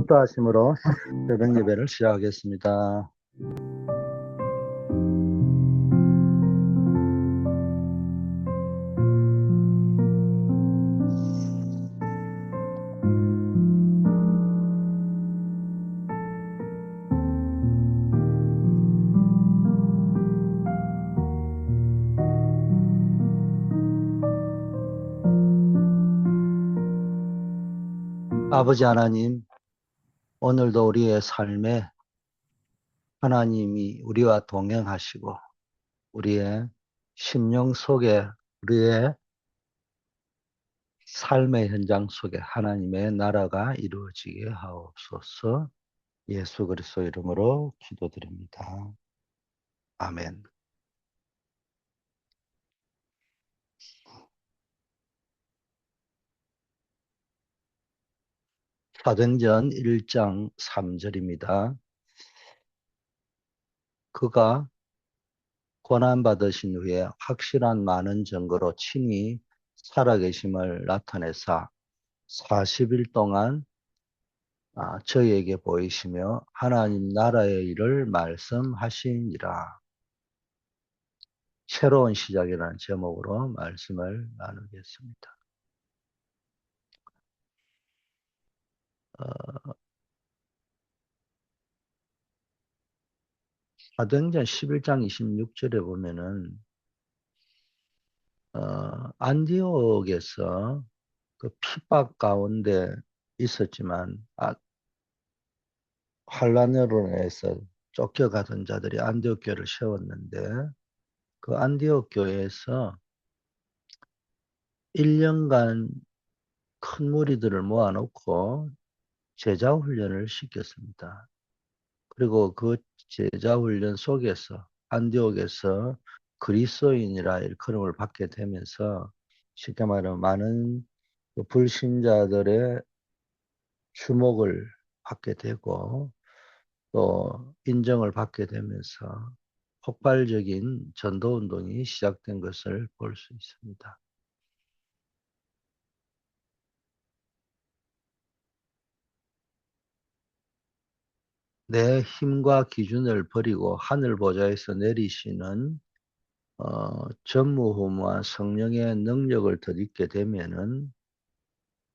합도하심으로 새벽 예배를 시작하겠습니다. 아버지 하나님, 오늘도 우리의 삶에 하나님이 우리와 동행하시고 우리의 심령 속에 우리의 삶의 현장 속에 하나님의 나라가 이루어지게 하옵소서. 예수 그리스도 이름으로 기도드립니다. 아멘. 사도행전 1장 3절입니다. 그가 고난받으신 후에 확실한 많은 증거로 친히 살아계심을 나타내사 40일 동안 저희에게 보이시며 하나님 나라의 일을 말씀하시니라. 새로운 시작이라는 제목으로 말씀을 나누겠습니다. 사도행전 11장 26절에 보면은 안디옥에서 그 핍박 가운데 있었지만 환란으로 인해서 쫓겨가던 자들이 안디옥 교회를 세웠는데 그 안디옥 교회에서 1년간 큰 무리들을 모아놓고 제자 훈련을 시켰습니다. 그리고 그 제자 훈련 속에서 안디옥에서 그리스도인이라 일컬음을 받게 되면서 쉽게 말하면 많은 그 불신자들의 주목을 받게 되고 또 인정을 받게 되면서 폭발적인 전도운동이 시작된 것을 볼 수 있습니다. 내 힘과 기준을 버리고 하늘 보좌에서 내리시는 전무후무한 성령의 능력을 덧입게 되면은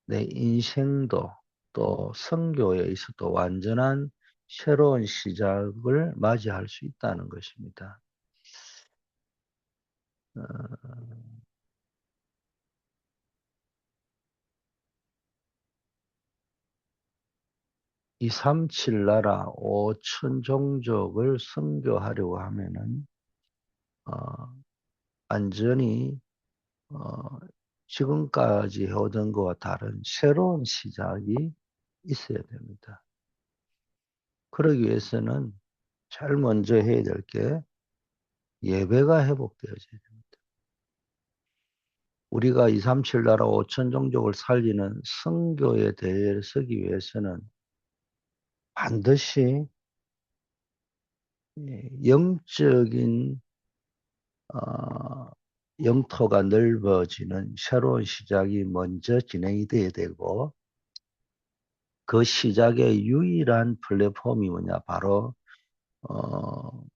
내 인생도 또 선교에 있어도 완전한 새로운 시작을 맞이할 수 있다는 것입니다. 237 나라 5천 종족을 선교하려고 하면은 어, 완전히 어, 지금까지 해오던 것과 다른 새로운 시작이 있어야 됩니다. 그러기 위해서는 제일 먼저 해야 될 게 예배가 회복되어져야 됩니다. 우리가 237 나라 5천 종족을 살리는 선교의 대회에 서기 위해서는 반드시 영적인 영토가 넓어지는 새로운 시작이 먼저 진행이 돼야 되고 그 시작의 유일한 플랫폼이 뭐냐? 바로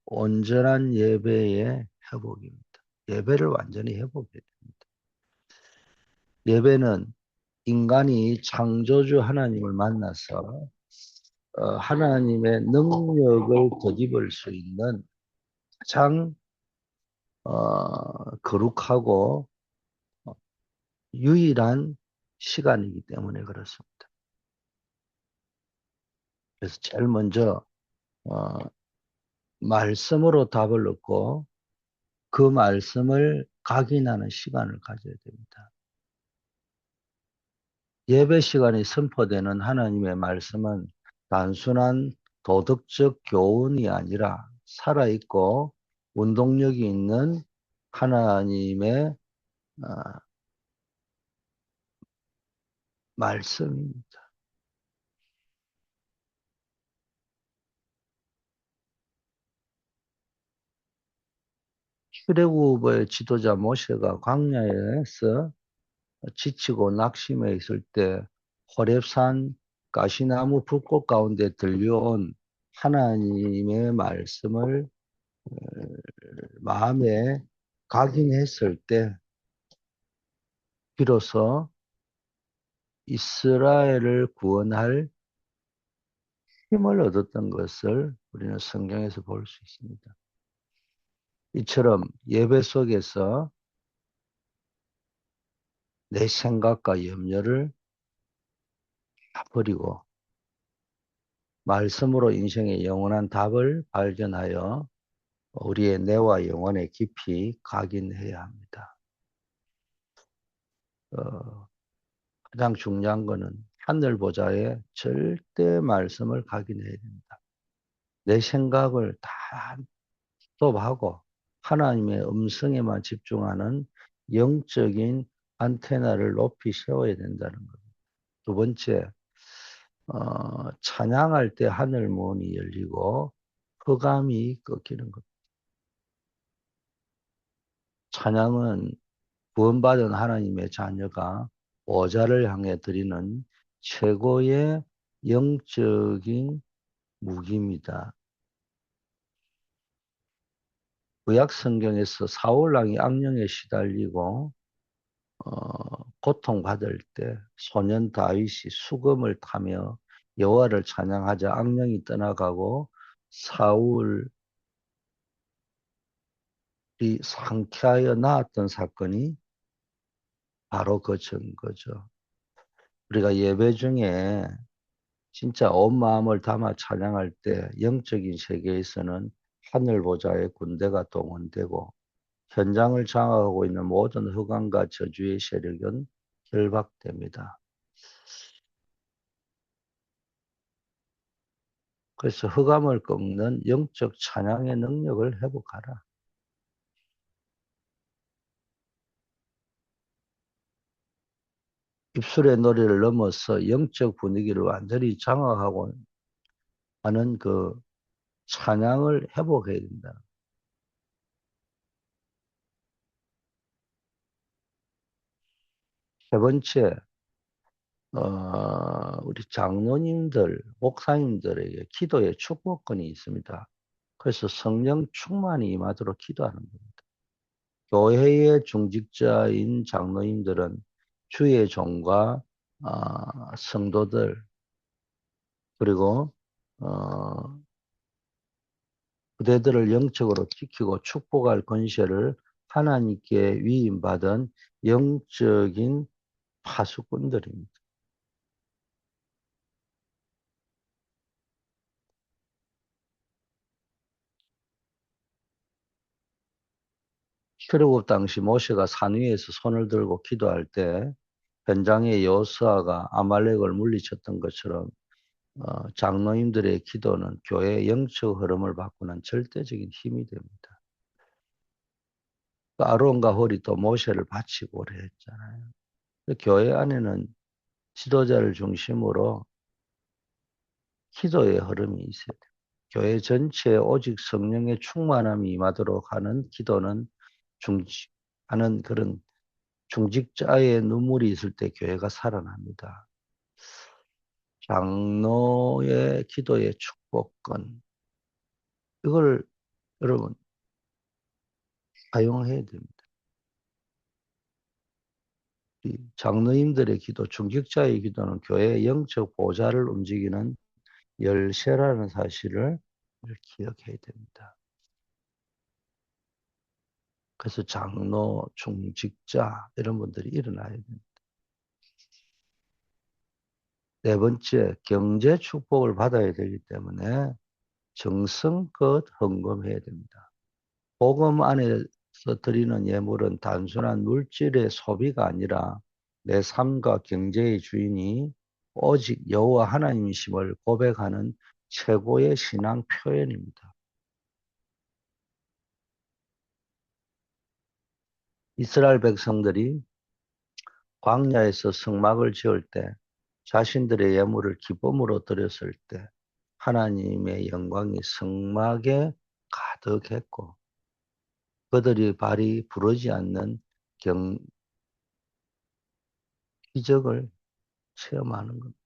온전한 예배의 회복입니다. 예배를 완전히 회복해야 됩니다. 예배는 인간이 창조주 하나님을 만나서 하나님의 능력을 덧입을 수 있는 가장 거룩하고 유일한 시간이기 때문에 그렇습니다. 그래서 제일 먼저 어, 말씀으로 답을 얻고 그 말씀을 각인하는 시간을 가져야 됩니다. 예배 시간이 선포되는 하나님의 말씀은 단순한 도덕적 교훈이 아니라 살아있고 운동력이 있는 하나님의 말씀입니다. 출애굽의 지도자 모세가 광야에서 지치고 낙심해 있을 때 호렙산 가시나무 불꽃 가운데 들려온 하나님의 말씀을 마음에 각인했을 때 비로소 이스라엘을 구원할 힘을 얻었던 것을 우리는 성경에서 볼 수 있습니다. 이처럼 예배 속에서 내 생각과 염려를 다 버리고 말씀으로 인생의 영원한 답을 발견하여 우리의 뇌와 영혼에 깊이 각인해야 합니다. 가장 중요한 것은 하늘 보좌에 절대 말씀을 각인해야 됩니다. 내 생각을 다 스톱하고 하나님의 음성에만 집중하는 영적인 안테나를 높이 세워야 된다는 겁니다. 두 번째, 찬양할 때 하늘 문이 열리고 흑암이 꺾이는 것. 찬양은 구원받은 하나님의 자녀가 보좌를 향해 드리는 최고의 영적인 무기입니다. 구약 성경에서 사울왕이 악령에 시달리고 고통받을 때 소년 다윗이 수금을 타며 여호와를 찬양하자 악령이 떠나가고 사울이 상쾌하여 나았던 사건이 바로 그 증거죠. 우리가 예배 중에 진짜 온 마음을 담아 찬양할 때 영적인 세계에서는 하늘 보좌의 군대가 동원되고 현장을 장악하고 있는 모든 흑암과 저주의 세력은 결박됩니다. 그래서 흑암을 꺾는 영적 찬양의 능력을 회복하라. 입술의 노래를 넘어서 영적 분위기를 완전히 장악하고 하는 그 찬양을 회복해야 된다. 세 번째, 우리 장로님들, 목사님들에게 기도의 축복권이 있습니다. 그래서 성령 충만이 임하도록 기도하는 겁니다. 교회의 중직자인 장로님들은 주의 종과 성도들 그리고 어, 그대들을 영적으로 지키고 축복할 권세를 하나님께 위임받은 영적인 파수꾼들입니다. 출애굽 당시 모세가 산 위에서 손을 들고 기도할 때 현장의 여호수아가 아말렉을 물리쳤던 것처럼 장로님들의 기도는 교회의 영적 흐름을 바꾸는 절대적인 힘이 됩니다. 아론과 홀이 또 모세를 바치고 오래 했잖아요. 교회 안에는 지도자를 중심으로 기도의 흐름이 있어야 돼요. 교회 전체에 오직 성령의 충만함이 임하도록 하는 기도는 하는 그런 중직자의 눈물이 있을 때 교회가 살아납니다. 장로의 기도의 축복권. 이걸 여러분 사용해야 됩니다. 이 장로님들의 기도, 중직자의 기도는 교회의 영적 보좌를 움직이는 열쇠라는 사실을 기억해야 됩니다. 그래서 장로, 중직자 이런 분들이 일어나야 됩니다. 네 번째, 경제 축복을 받아야 되기 때문에 정성껏 헌금해야 됩니다. 복음 안에서 드리는 예물은 단순한 물질의 소비가 아니라 내 삶과 경제의 주인이 오직 여호와 하나님이심을 고백하는 최고의 신앙 표현입니다. 이스라엘 백성들이 광야에서 성막을 지을 때 자신들의 예물을 기쁨으로 드렸을 때 하나님의 영광이 성막에 가득했고 그들이 발이 부르지 않는 기적을 체험하는 겁니다.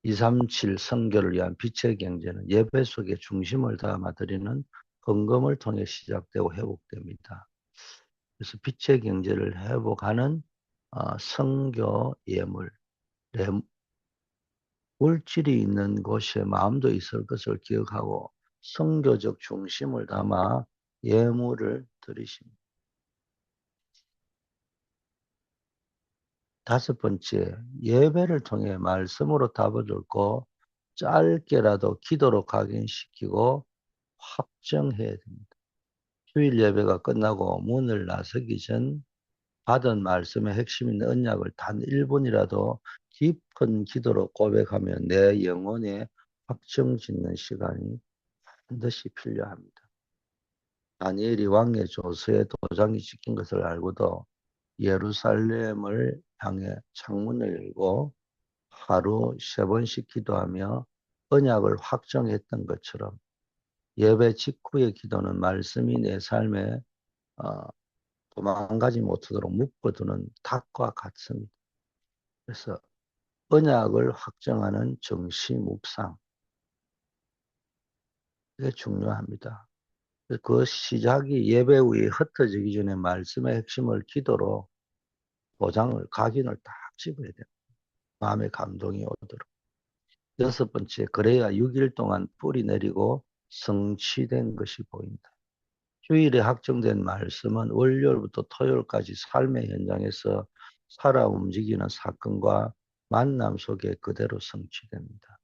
237 선교를 위한 빛의 경제는 예배 속에 중심을 담아 드리는 헌금을 통해 시작되고 회복됩니다. 그래서 빛의 경제를 회복하는 선교 예물, 물질이 있는 곳에 마음도 있을 것을 기억하고 선교적 중심을 담아 예물을 드리십니다. 다섯 번째, 예배를 통해 말씀으로 답을 얻고 짧게라도 기도로 각인시키고 확정해야 됩니다. 주일 예배가 끝나고 문을 나서기 전 받은 말씀의 핵심 있는 언약을 단 1분이라도 깊은 기도로 고백하며 내 영혼에 확정짓는 시간이 반드시 필요합니다. 다니엘이 왕의 조서에 도장이 찍힌 것을 알고도 예루살렘을 향해 창문을 열고 하루 3번씩 기도하며 언약을 확정했던 것처럼 예배 직후의 기도는 말씀이 내 삶에 어, 도망가지 못하도록 묶어두는 닭과 같습니다. 그래서 언약을 확정하는 정시 묵상, 이게 중요합니다. 그 시작이 예배 후에 흩어지기 전에 말씀의 핵심을 기도로 도장을, 각인을 딱 찍어야 돼요. 마음의 감동이 오도록. 여섯 번째, 그래야 6일 동안 뿌리 내리고 성취된 것이 보인다. 주일에 확정된 말씀은 월요일부터 토요일까지 삶의 현장에서 살아 움직이는 사건과 만남 속에 그대로 성취됩니다.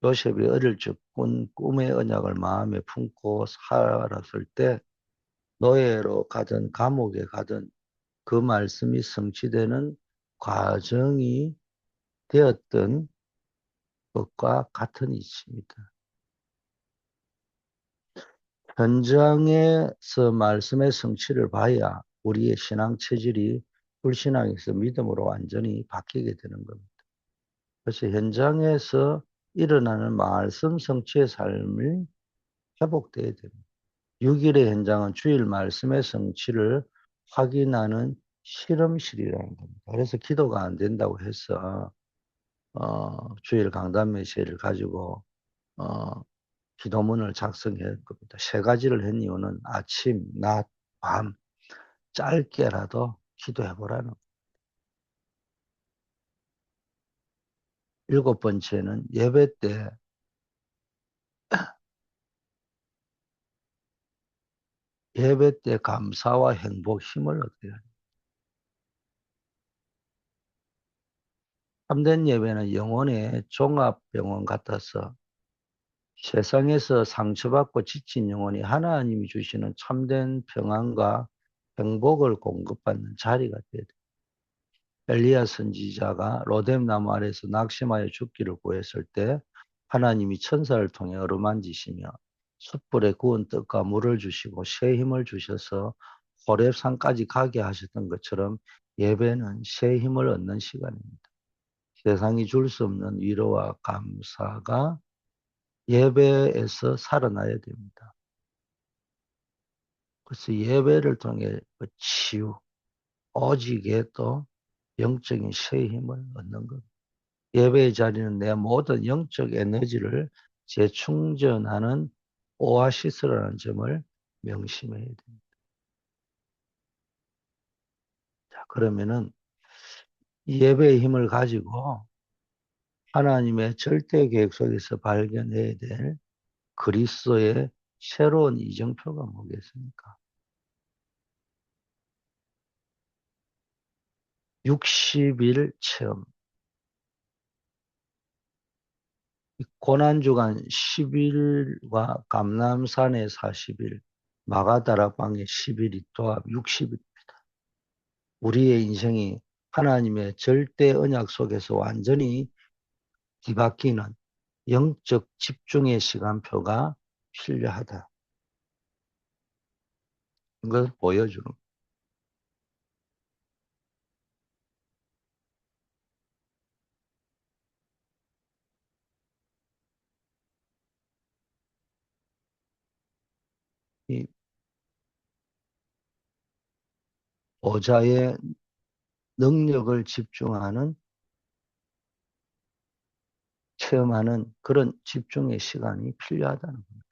요셉이 어릴 적 꿈의 언약을 마음에 품고 살았을 때 노예로 가든 감옥에 가든 그 말씀이 성취되는 과정이 되었던 것과 같은 이치입니다. 현장에서 말씀의 성취를 봐야 우리의 신앙 체질이 불신앙에서 믿음으로 완전히 바뀌게 되는 겁니다. 그래서 현장에서 일어나는 말씀 성취의 삶이 회복돼야 됩니다. 6일의 현장은 주일 말씀의 성취를 확인하는 실험실이라는 겁니다. 그래서 기도가 안 된다고 해서 주일 강단 메시지를 가지고 어, 기도문을 작성할 겁니다. 세 가지를 한 이유는 아침, 낮, 밤 짧게라도 기도해보라는. 일곱 번째는 예배 때 감사와 행복, 힘을 얻어야 합니다. 참된 예배는 영혼의 종합병원 같아서 세상에서 상처받고 지친 영혼이 하나님이 주시는 참된 평안과 행복을 공급받는 자리가 되어야 됩니다. 엘리야 선지자가 로뎀 나무 아래서 낙심하여 죽기를 구했을 때 하나님이 천사를 통해 어루만지시며 숯불에 구운 떡과 물을 주시고 새 힘을 주셔서 호렙산까지 가게 하셨던 것처럼 예배는 새 힘을 얻는 시간입니다. 세상이 줄 수 없는 위로와 감사가 예배에서 살아나야 됩니다. 그래서 예배를 통해 그 치유, 오직에 또 영적인 새 힘을 얻는 것. 예배의 자리는 내 모든 영적 에너지를 재충전하는 오아시스라는 점을 명심해야 됩니다. 자, 그러면은 이 예배의 힘을 가지고 하나님의 절대 계획 속에서 발견해야 될 그리스도의 새로운 이정표가 뭐겠습니까? 60일 체험. 고난주간 10일과 감람산의 40일, 마가다락방의 10일이 도합 60일입니다. 우리의 인생이 하나님의 절대 언약 속에서 완전히 뒤바뀌는 영적 집중의 시간표가 필요하다. 이걸 보여주는 이 보좌의 능력을 집중하는 체험하는 그런 집중의 시간이 필요하다는 겁니다.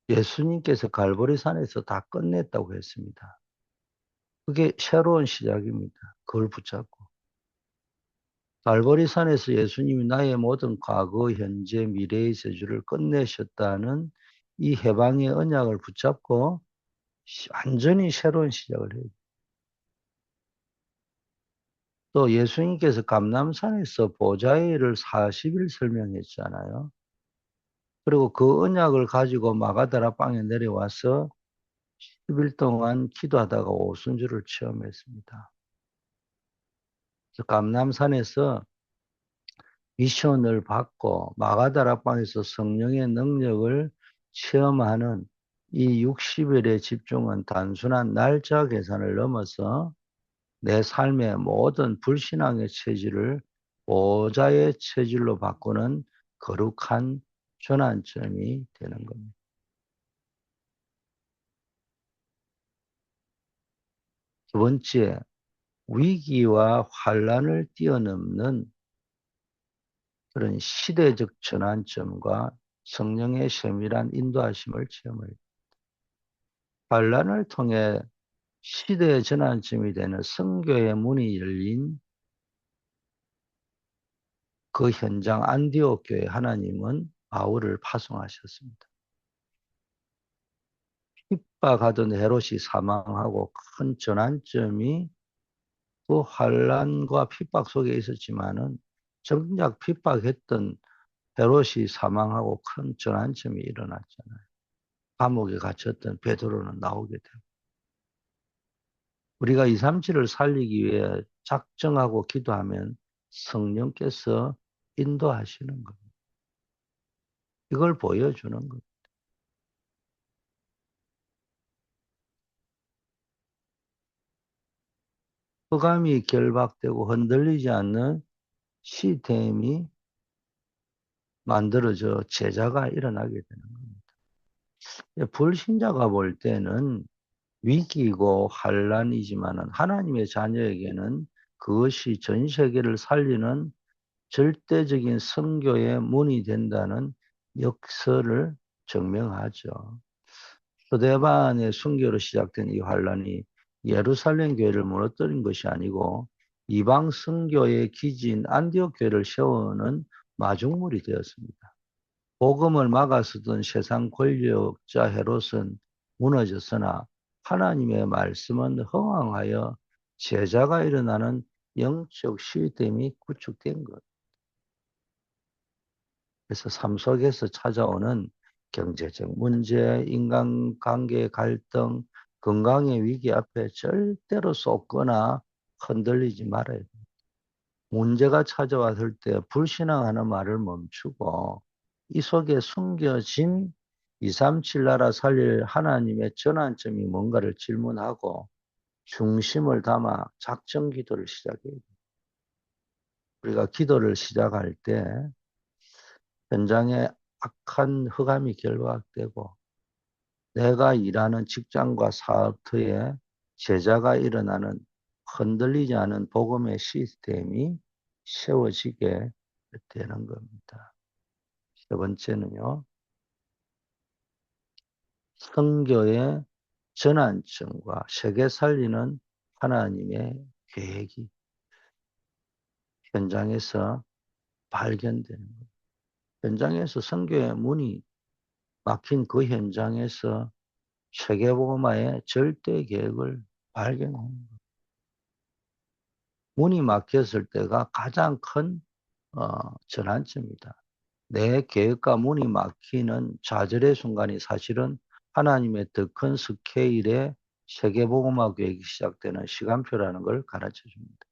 예수님께서 갈보리산에서 다 끝냈다고 했습니다. 그게 새로운 시작입니다. 그걸 붙잡고. 갈보리산에서 예수님이 나의 모든 과거, 현재, 미래의 저주를 끝내셨다는 이 해방의 언약을 붙잡고 완전히 새로운 시작을 해요. 또 예수님께서 감람산에서 보좌의 일을 40일 설명했잖아요. 그리고 그 언약을 가지고 마가다라 빵에 내려와서 10일 동안 기도하다가 오순절을 체험했습니다. 감람산에서 미션을 받고 마가다라 빵에서 성령의 능력을 체험하는 이 60일의 집중은 단순한 날짜 계산을 넘어서 내 삶의 모든 불신앙의 체질을 보좌의 체질로 바꾸는 거룩한 전환점이 되는 겁니다. 두 번째, 위기와 환란을 뛰어넘는 그런 시대적 전환점과 성령의 세밀한 인도하심을 체험을 환란을 통해 시대의 전환점이 되는 선교의 문이 열린 그 현장 안디옥 교회 하나님은 바울을 파송하셨습니다. 핍박하던 헤롯이 사망하고 큰 전환점이 그 환란과 핍박 속에 있었지만은 정작 핍박했던 헤롯이 사망하고 큰 전환점이 일어났잖아요. 감옥에 갇혔던 베드로는 나오게 되고 우리가 237을 살리기 위해 작정하고 기도하면 성령께서 인도하시는 겁니다. 이걸 보여주는 겁니다. 흑암이 결박되고 흔들리지 않는 시스템이 만들어져 제자가 일어나게 되는 겁니다. 불신자가 볼 때는 위기고 환란이지만은 하나님의 자녀에게는 그것이 전 세계를 살리는 절대적인 선교의 문이 된다는 역설을 증명하죠. 스데반의 순교로 시작된 이 환란이 예루살렘 교회를 무너뜨린 것이 아니고 이방 선교의 기지인 안디옥 교회를 세우는 마중물이 되었습니다. 복음을 막아서던 세상 권력자 헤롯은 무너졌으나 하나님의 말씀은 흥왕하여 제자가 일어나는 영적 시스템이 구축된 것. 그래서 삶 속에서 찾아오는 경제적 문제, 인간관계 갈등, 건강의 위기 앞에 절대로 쏟거나 흔들리지 말아야 돼요. 문제가 찾아왔을 때 불신앙하는 말을 멈추고 이 속에 숨겨진 237 나라 살릴 하나님의 전환점이 뭔가를 질문하고 중심을 담아 작정 기도를 시작해야 돼요. 우리가 기도를 시작할 때 현장에 악한 흑암이 결박되고 내가 일하는 직장과 사업터에 제자가 일어나는 흔들리지 않은 복음의 시스템이 세워지게 되는 겁니다. 세 번째는요, 선교의 전환점과 세계 살리는 하나님의 계획이 현장에서 발견되는 겁니다. 현장에서 선교의 문이 막힌 그 현장에서 세계복음화의 절대 계획을 발견하는 겁니다. 문이 막혔을 때가 가장 큰 전환점이다. 내 계획과 문이 막히는 좌절의 순간이 사실은 하나님의 더 큰 스케일의 세계복음화 계획이 시작되는 시간표라는 걸 가르쳐 줍니다.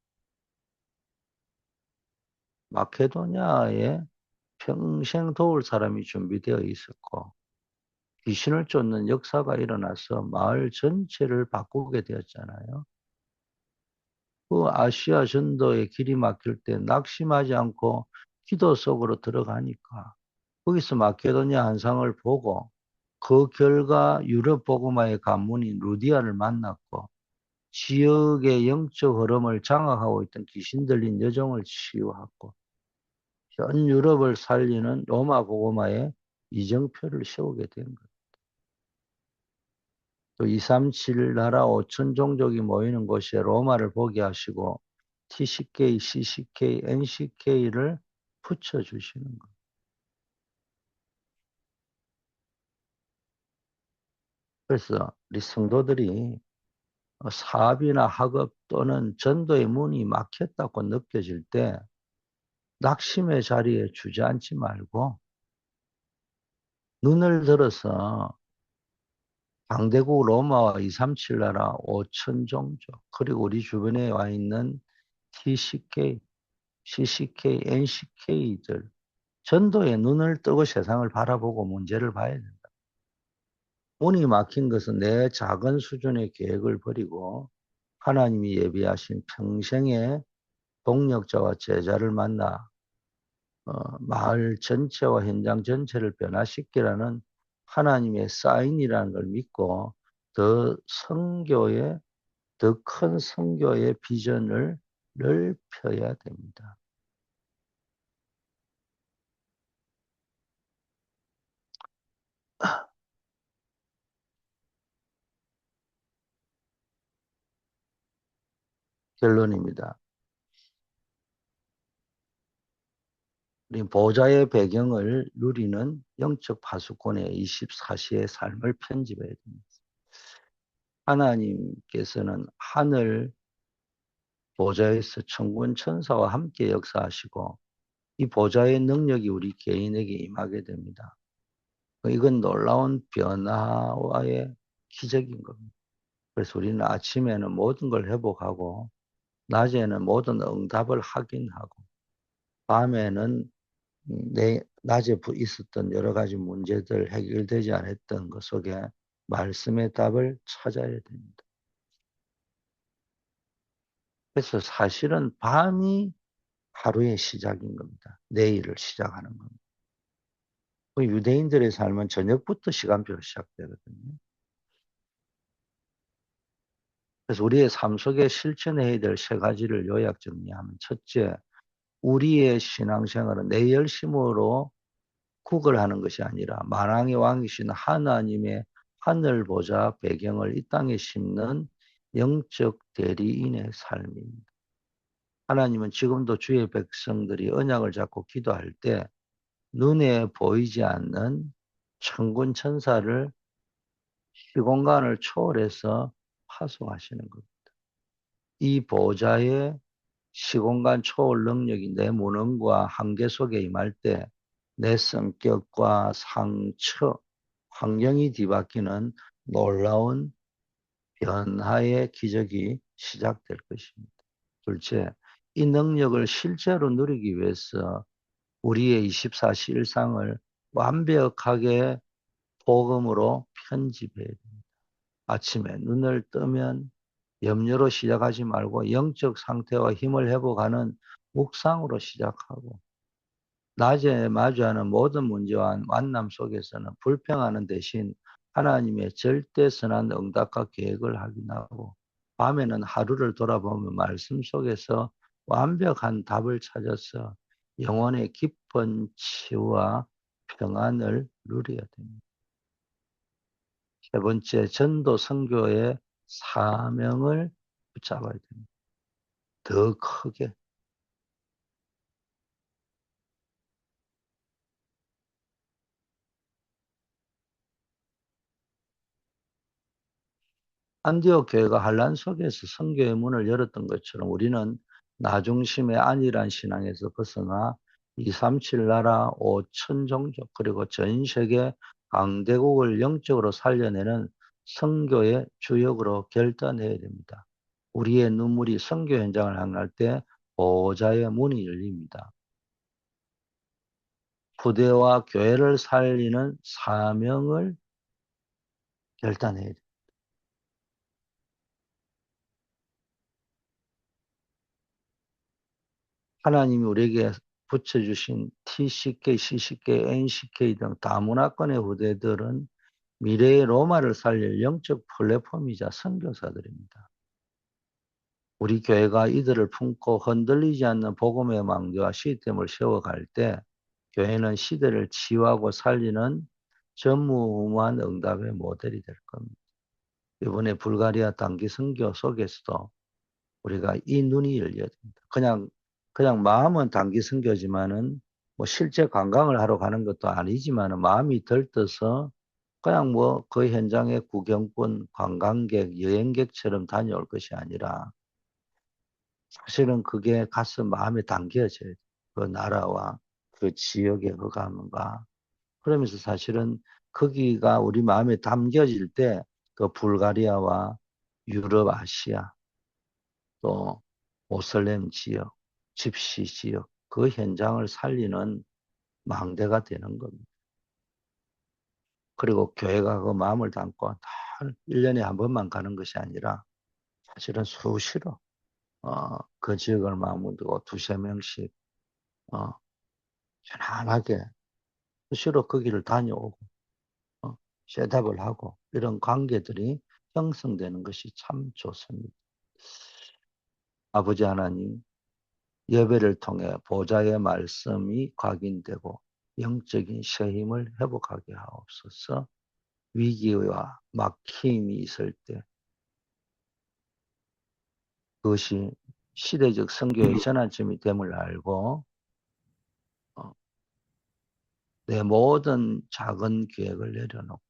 마케도니아에 평생 도울 사람이 준비되어 있었고 귀신을 쫓는 역사가 일어나서 마을 전체를 바꾸게 되었잖아요. 그 아시아 전도의 길이 막힐 때 낙심하지 않고 기도 속으로 들어가니까 거기서 마케도니아 한상을 보고 그 결과 유럽 복음화의 관문인 루디아를 만났고 지역의 영적 흐름을 장악하고 있던 귀신 들린 여종을 치유하고 전 유럽을 살리는 로마 복음화의 이정표를 세우게 된 거예요. 또 237 나라 5천 종족이 모이는 곳에 로마를 보게 하시고 TCK, CCK, NCK를 붙여주시는 거예요. 그래서 우리 성도들이 사업이나 학업 또는 전도의 문이 막혔다고 느껴질 때 낙심의 자리에 주저앉지 말고 눈을 들어서 강대국 로마와 237 나라 5천 종족 그리고 우리 주변에 와 있는 TCK, CCK, NCK들 전도에 눈을 뜨고 세상을 바라보고 문제를 봐야 된다. 문이 막힌 것은 내 작은 수준의 계획을 버리고 하나님이 예비하신 평생의 동력자와 제자를 만나 마을 전체와 현장 전체를 변화시키라는 하나님의 사인이라는 걸 믿고 더 선교의 더 큰 선교의 비전을 넓혀야 됩니다. 결론입니다. 우리 보좌의 배경을 누리는 영적 파수꾼의 24시의 삶을 편집해야 됩니다. 하나님께서는 하늘 보좌에서 천군 천사와 함께 역사하시고 이 보좌의 능력이 우리 개인에게 임하게 됩니다. 이건 놀라운 변화와의 기적인 겁니다. 그래서 우리는 아침에는 모든 걸 회복하고 낮에는 모든 응답을 확인하고 밤에는 낮에 있었던 여러 가지 문제들 해결되지 않았던 것 속에 말씀의 답을 찾아야 됩니다. 그래서 사실은 밤이 하루의 시작인 겁니다. 내일을 시작하는 겁니다. 유대인들의 삶은 저녁부터 시간표가 시작되거든요. 그래서 우리의 삶 속에 실천해야 될 세 가지를 요약 정리하면 첫째, 우리의 신앙생활은 내 열심으로 구걸하는 것이 아니라 만왕의 왕이신 하나님의 하늘 보좌 배경을 이 땅에 심는 영적 대리인의 삶입니다. 하나님은 지금도 주의 백성들이 언약을 잡고 기도할 때 눈에 보이지 않는 천군 천사를 시공간을 초월해서 파송하시는 겁니다. 이 보좌의 시공간 초월 능력이 내 무능과 한계 속에 임할 때 내 성격과 상처, 환경이 뒤바뀌는 놀라운 변화의 기적이 시작될 것입니다. 둘째, 이 능력을 실제로 누리기 위해서 우리의 24시 일상을 완벽하게 복음으로 편집해야 됩니다. 아침에 눈을 뜨면 염려로 시작하지 말고 영적 상태와 힘을 회복하는 묵상으로 시작하고 낮에 마주하는 모든 문제와 만남 속에서는 불평하는 대신 하나님의 절대선한 응답과 계획을 확인하고 밤에는 하루를 돌아보며 말씀 속에서 완벽한 답을 찾아서 영혼의 깊은 치유와 평안을 누려야 됩니다. 세 번째, 전도 선교의 사명을 붙잡아야 됩니다. 더 크게. 안디옥 교회가 환란 속에서 선교의 문을 열었던 것처럼 우리는 나중심의 안일한 신앙에서 벗어나 237 나라 5천 종족 그리고 전 세계 강대국을 영적으로 살려내는 선교의 주역으로 결단해야 됩니다. 우리의 눈물이 선교 현장을 향할 때 보호자의 문이 열립니다. 부대와 교회를 살리는 사명을 결단해야 됩니다. 하나님이 우리에게 붙여주신 TCK, CCK, NCK 등 다문화권의 후대들은 미래의 로마를 살릴 영적 플랫폼이자 선교사들입니다. 우리 교회가 이들을 품고 흔들리지 않는 복음의 망대와 시스템을 세워갈 때 교회는 시대를 치유하고 살리는 전무후무한 응답의 모델이 될 겁니다. 이번에 불가리아 단기 선교 속에서도 우리가 이 눈이 열려야 됩니다. 그냥 마음은 단기 선교지만은 뭐 실제 관광을 하러 가는 것도 아니지만은 마음이 들떠서 그냥 뭐 그 현장에 구경꾼, 관광객, 여행객처럼 다녀올 것이 아니라 사실은 그게 가서 마음에 담겨져야 돼. 그 나라와 그 지역의 허감과 그러면서 사실은 거기가 우리 마음에 담겨질 때 그 불가리아와 유럽, 아시아 또 모슬렘 지역, 집시 지역 그 현장을 살리는 망대가 되는 겁니다. 그리고 교회가 그 마음을 담고 다 1년에 한 번만 가는 것이 아니라 사실은 수시로 그 지역을 마음을 두고 두세 명씩 어, 편안하게 수시로 거기를 다녀오고 셋업을 하고 이런 관계들이 형성되는 것이 참 좋습니다. 아버지 하나님, 예배를 통해 보좌의 말씀이 각인되고 영적인 셔힘을 회복하게 하옵소서. 위기와 막힘이 있을 때 그것이 시대적 선교의 전환점이 됨을 알고 어, 내 모든 작은 계획을 내려놓고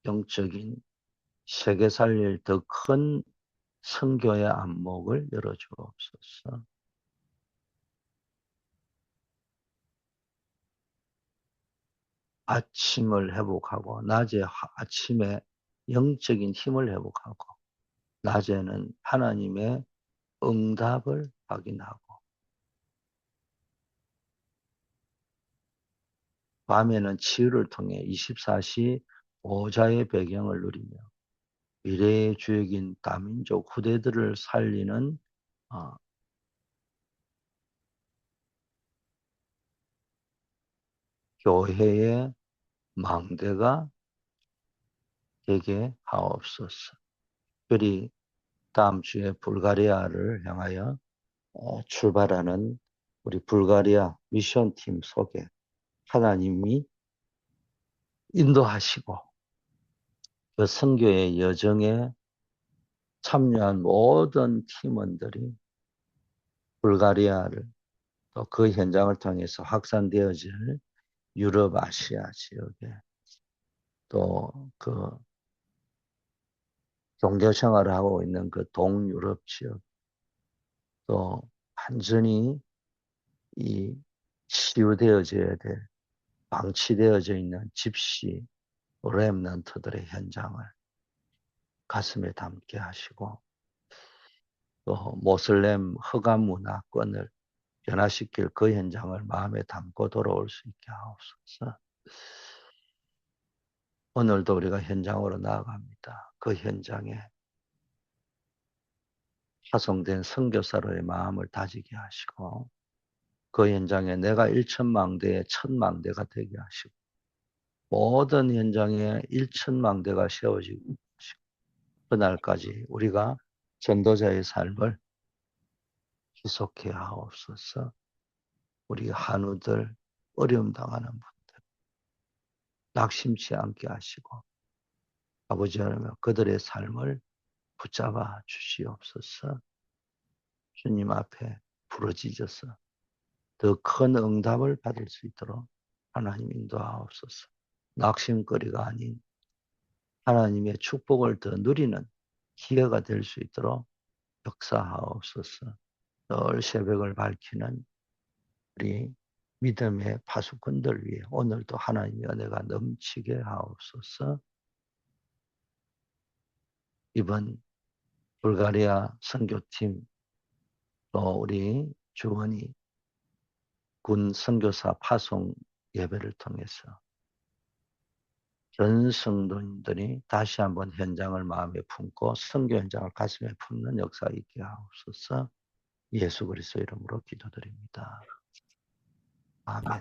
영적인 세계 살릴 더 큰 선교의 안목을 열어주옵소서. 아침을 회복하고 낮에 아침에 영적인 힘을 회복하고 낮에는 하나님의 응답을 확인하고 밤에는 치유를 통해 24시 보좌의 배경을 누리며 미래의 주역인 다민족 후대들을 살리는 어, 교회의 망대가 되게 하옵소서. 특별히 다음 주에 불가리아를 향하여 출발하는 우리 불가리아 미션팀 속에 하나님이 인도하시고 그 선교의 여정에 참여한 모든 팀원들이 불가리아를 또 그 현장을 통해서 확산되어질 유럽, 아시아 지역에 또 그 종교 생활을 하고 있는 그 동유럽 지역 또 완전히 이 치유되어져야 될 방치되어져 있는 집시 렘넌트들의 현장을 가슴에 담게 하시고 또 모슬렘 허감 문화권을 변화시킬 그 현장을 마음에 담고 돌아올 수 있게 하옵소서. 오늘도 우리가 현장으로 나아갑니다. 그 현장에 파송된 선교사로의 마음을 다지게 하시고 그 현장에 내가 1천망대의 천망대가 되게 하시고 모든 현장에 1천망대가 세워지고 그날까지 우리가 전도자의 삶을 지속해 하옵소서. 우리 한우들 어려움 당하는 분들 낙심치 않게 하시고 아버지 하나님 그들의 삶을 붙잡아 주시옵소서. 주님 앞에 부르짖어서 더 큰 응답을 받을 수 있도록 하나님 인도하옵소서. 낙심거리가 아닌 하나님의 축복을 더 누리는 기회가 될 수 있도록 역사하옵소서. 늘 새벽을 밝히는 우리 믿음의 파수꾼들 위해 오늘도 하나님의 은혜가 넘치게 하옵소서. 이번 불가리아 선교팀 또 우리 주원이 군 선교사 파송 예배를 통해서 전 성도님들이 다시 한번 현장을 마음에 품고 선교 현장을 가슴에 품는 역사 있게 하옵소서. 예수 그리스도 이름으로 기도드립니다. 아멘.